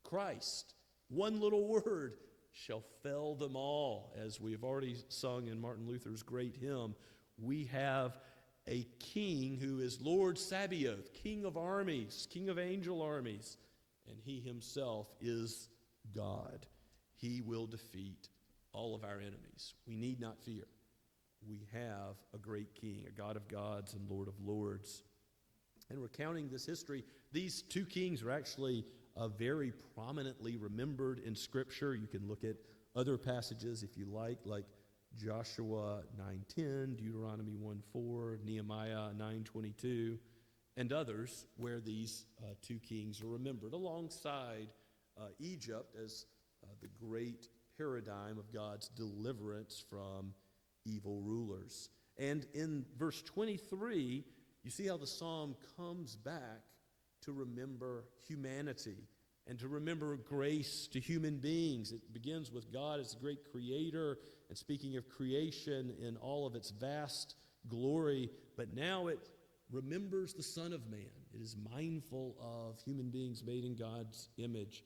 Christ, one little word, shall fell them all. As we have already sung in Martin Luther's great hymn, we have a king who is Lord Sabaoth, king of armies, king of angel armies, and he himself is God. He will defeat all of our enemies. We need not fear. We have a great king, a God of gods and Lord of lords. And recounting this history, these two kings are actually very prominently remembered in Scripture. You can look at other passages if you like Joshua 9:10, Deuteronomy 1:4, Nehemiah 9:22, and others where these two kings are remembered alongside Egypt as the great paradigm of God's deliverance from evil rulers. And in verse 23, you see how the psalm comes back to remember humanity and to remember grace to human beings. It begins with God as the great creator and speaking of creation in all of its vast glory, but now it remembers the Son of Man. It is mindful of human beings made in God's image.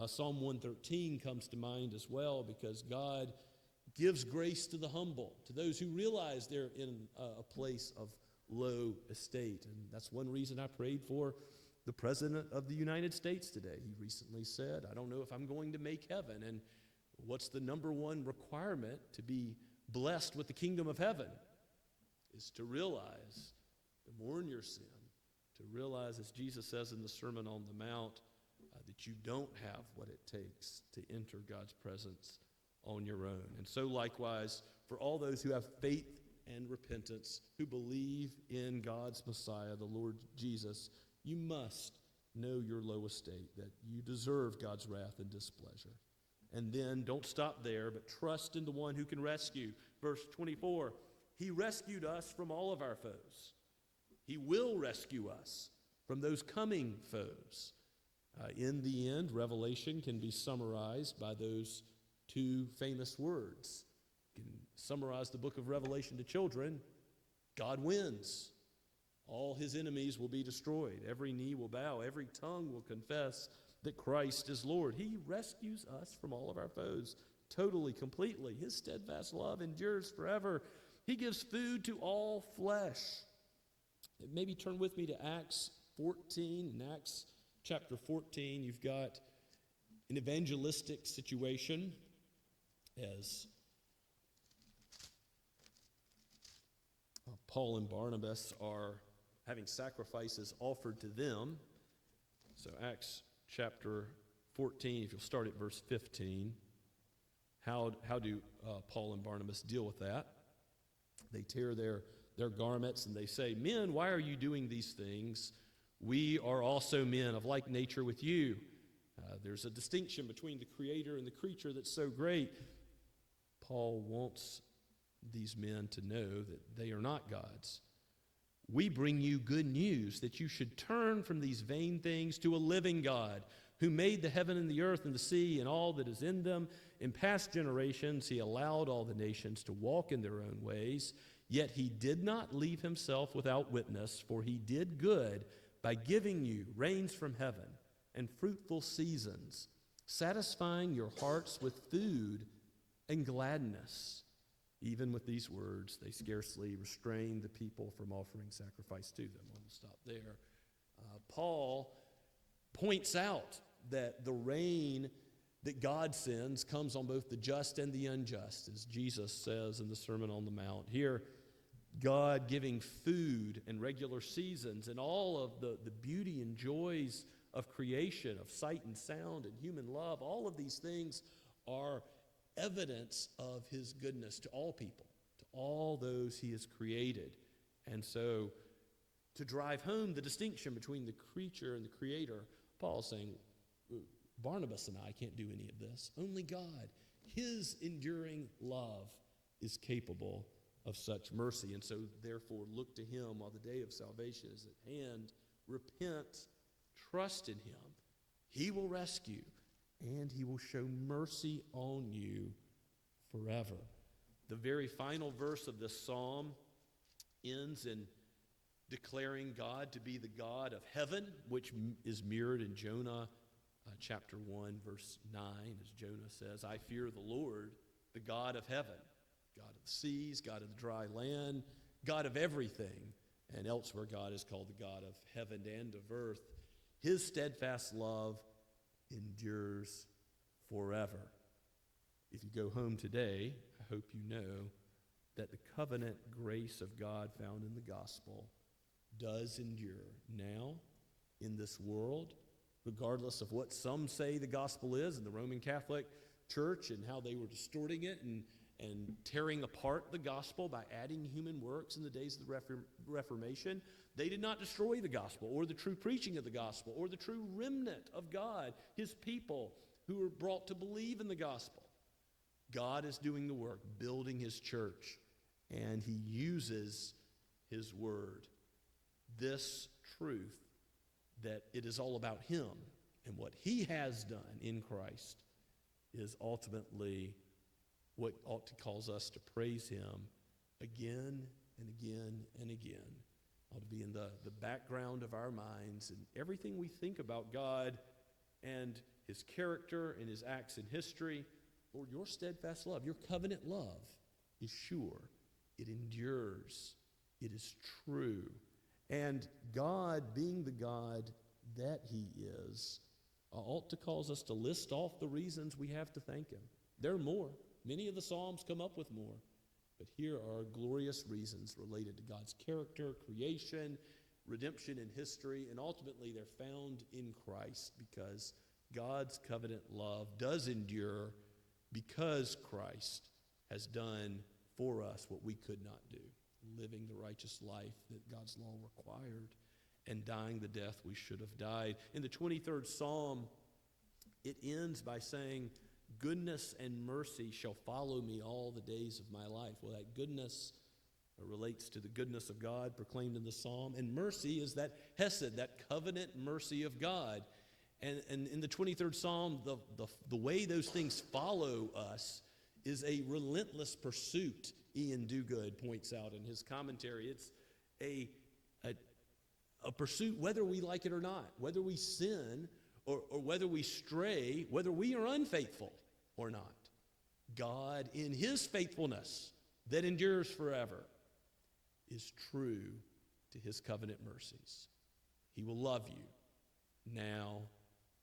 Psalm 113 comes to mind as well, because God gives grace to the humble, to those who realize they're in a place of low estate. And that's one reason I prayed for the President of the United States today. He recently said, I don't know if I'm going to make heaven. And what's the number one requirement to be blessed with the kingdom of heaven? Is to realize, to mourn your sin, to realize, as Jesus says in the Sermon on the Mount, that but you don't have what it takes to enter God's presence on your own. And so likewise, for all those who have faith and repentance, who believe in God's Messiah, the Lord Jesus, you must know your low estate, that you deserve God's wrath and displeasure. And then don't stop there, but trust in the one who can rescue. Verse 24, he rescued us from all of our foes. He will rescue us from those coming foes. In the end, Revelation can be summarized by those two famous words. You can summarize the book of Revelation to children. God wins. All his enemies will be destroyed. Every knee will bow. Every tongue will confess that Christ is Lord. He rescues us from all of our foes, totally, completely. His steadfast love endures forever. He gives food to all flesh. Maybe turn with me to Acts 14. In Acts chapter 14, you've got an evangelistic situation as Paul and Barnabas are having sacrifices offered to them. So Acts chapter 14, if you'll start at verse 15, how do Paul and Barnabas deal with that? They tear their garments and they say, "Men, why are you doing these things? We are also men of like nature with you." There's a distinction between the creator and the creature that's so great. Paul wants these men to know that they are not gods. "We bring you good news that you should turn from these vain things to a living God who made the heaven and the earth and the sea and all that is in them. In past generations, he allowed all the nations to walk in their own ways, yet he did not leave himself without witness, for he did good by giving you rains from heaven and fruitful seasons, satisfying your hearts with food and gladness." Even with these words, they scarcely restrained the people from offering sacrifice to them. We'll stop there. Paul points out that the rain that God sends comes on both the just and the unjust, as Jesus says in the Sermon on the Mount. Here, God giving food and regular seasons and all of the beauty and joys of creation, of sight and sound and human love, all of these things are evidence of his goodness to all people, to all those he has created. And so to drive home the distinction between the creature and the creator, Paul's saying, Barnabas and I can't do any of this. Only God, his enduring love, is capable of such mercy. And so therefore look to him while the day of salvation is at hand. Repent, trust in him. He will rescue, and he will show mercy on you forever. The very final verse of this psalm ends in declaring God to be the God of heaven, which is mirrored in Jonah chapter 1, verse 9, as Jonah says, "I fear the Lord, the God of heaven," God of the seas, God of the dry land, God of everything. And elsewhere, God is called the God of heaven and of earth. His steadfast love endures forever. If you go home today, I hope you know that the covenant grace of God found in the gospel does endure now in this world, regardless of what some say the gospel is in the Roman Catholic Church and how they were distorting it and tearing apart the gospel by adding human works in the days of the Reformation. They did not destroy the gospel or the true preaching of the gospel or the true remnant of God, his people who were brought to believe in the gospel. God is doing the work, building his church, and he uses his word. This truth that it is all about him and what he has done in Christ is ultimately what ought to cause us to praise him again and again and again. Ought to be in the background of our minds, and everything we think about God and his character and his acts in history. Lord, your steadfast love, your covenant love is sure. It endures. It is true. And God, being the God that he is, ought to cause us to list off the reasons we have to thank him. There are more. Many of the Psalms come up with more. But here are glorious reasons related to God's character, creation, redemption in history, and ultimately they're found in Christ because God's covenant love does endure because Christ has done for us what we could not do, living the righteous life that God's law required and dying the death we should have died. In the 23rd Psalm, it ends by saying, goodness and mercy shall follow me all the days of my life. Well, that goodness relates to the goodness of God proclaimed in the psalm, and mercy is that hesed, that covenant mercy of God. And in the 23rd Psalm, the way those things follow us is a relentless pursuit, Ian Duguid points out in his commentary. It's a pursuit whether we like it or not, whether we sin or whether we stray, whether we are unfaithful or not. God, in his faithfulness that endures forever, is true to his covenant mercies. He will love you now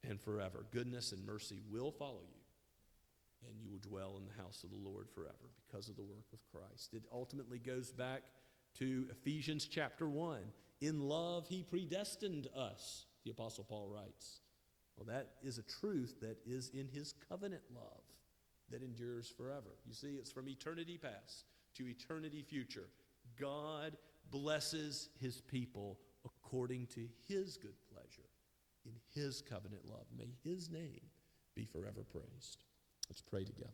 and forever. Goodness and mercy will follow you, and you will dwell in the house of the Lord forever because of the work of Christ. It ultimately goes back to Ephesians chapter 1. In love, he predestined us, the Apostle Paul writes. Well, that is a truth that is in his covenant love that endures forever. You see, it's from eternity past to eternity future. God blesses his people according to his good pleasure in his covenant love. May his name be forever praised. Let's pray together.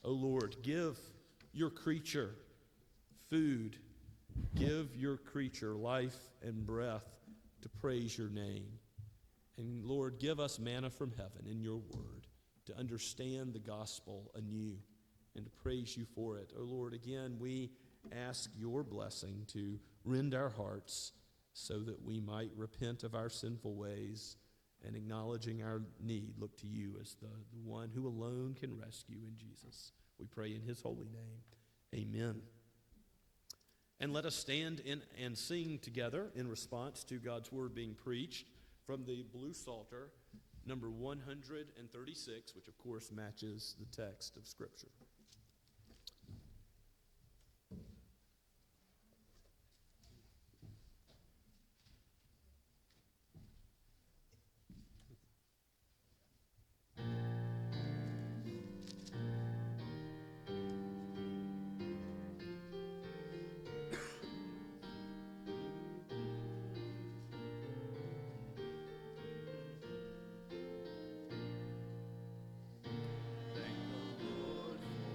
O Lord, give your creature food. Give your creature life and breath to praise your name. And Lord, give us manna from heaven in your word to understand the gospel anew and to praise you for it. O Lord, again, we ask your blessing to rend our hearts so that we might repent of our sinful ways and, acknowledging our need, look to you as the one who alone can rescue in Jesus. We pray in his holy name. Amen. And let us stand and sing together in response to God's word being preached from the Blue Psalter, number 136, which of course matches the text of Scripture. Thank the Lord for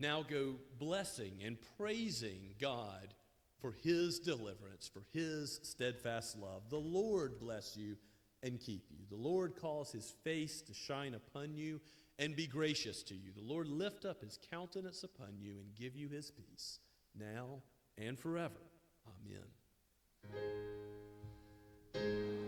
Now go blessing and praising God for his deliverance, for his steadfast love. The Lord bless you and keep you. The Lord cause his face to shine upon you and be gracious to you. The Lord lift up his countenance upon you and give you his peace, now and forever. Amen.